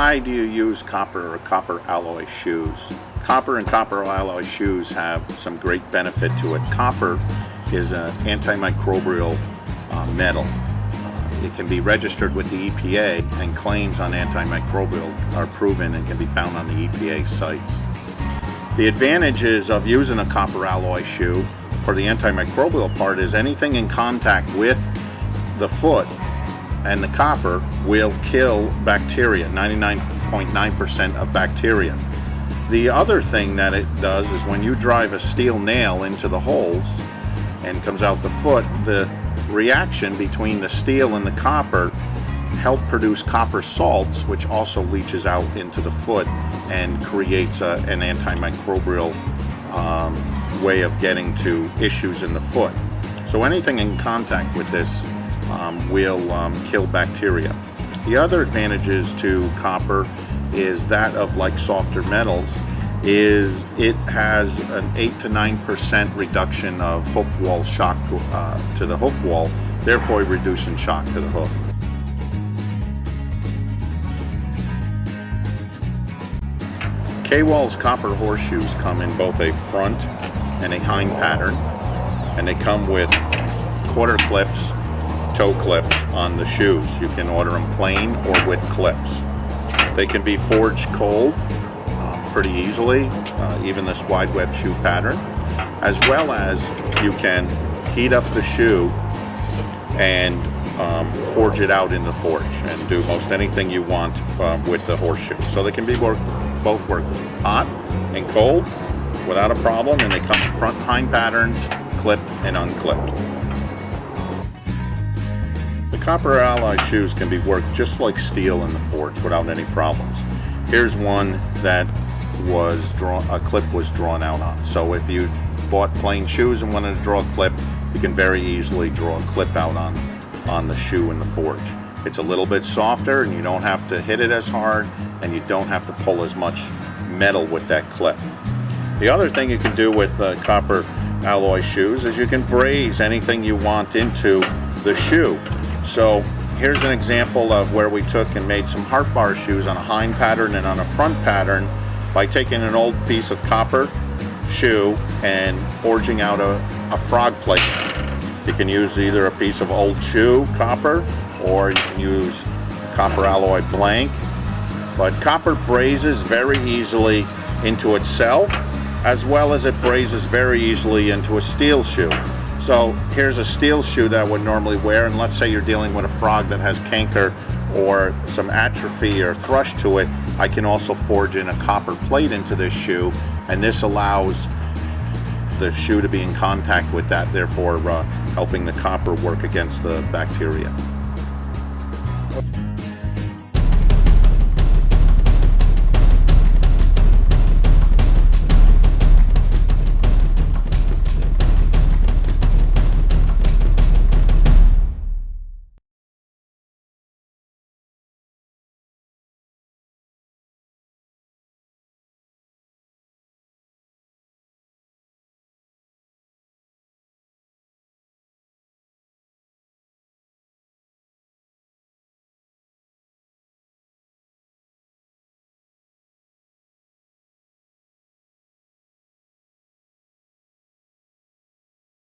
why do you use copper or copper alloy shoes? Copper and copper alloy shoes have some great benefit to it. Copper is an antimicrobial metal. It can be registered with the EPA, and claims on antimicrobial are proven and can be found on the EPA sites. The advantages of using a copper alloy shoe for the antimicrobial part is anything in contact with the foot and the copper will kill bacteria, 99.9% of bacteria. The other thing that it does is when you drive a steel nail into the holes and comes out the foot, the reaction between the steel and the copper help produce copper salts, which also leaches out into the foot and creates an antimicrobial way of getting to issues in the foot. So anything in contact with this will kill bacteria. The other advantages to copper is that of like softer metals is it has an 8 to 9% reduction of hoof wall shock to the hoof wall, therefore reducing shock to the hoof. Kawell's copper horseshoes come in both a front and a hind pattern, and they come with quarter clips, toe clips on the shoes. You can order them plain or with clips. They can be forged cold pretty easily, even this wide web shoe pattern, as well as you can heat up the shoe and forge it out in the forge and do most anything you want with the horseshoe. So they can be both work hot and cold without a problem, and they come in front and hind patterns, clipped and unclipped. The copper alloy shoes can be worked just like steel in the forge without any problems. Here's one that a clip was drawn out on. So if you bought plain shoes and wanted to draw a clip, you can very easily draw a clip out on the shoe in the forge. It's a little bit softer and you don't have to hit it as hard, and you don't have to pull as much metal with that clip. The other thing you can do with copper alloy shoes is you can braze anything you want into the shoe. So here's an example of where we took and made some heart bar shoes on a hind pattern and on a front pattern by taking an old piece of copper shoe and forging out a frog plate. You can use either a piece of old shoe copper, or you can use copper alloy blank. But copper brazes very easily into itself, as well as it brazes very easily into a steel shoe. So here's a steel shoe that I would normally wear, and let's say you're dealing with a frog that has canker or some atrophy or thrush to it, I can also forge in a copper plate into this shoe, and this allows the shoe to be in contact with that, therefore helping the copper work against the bacteria.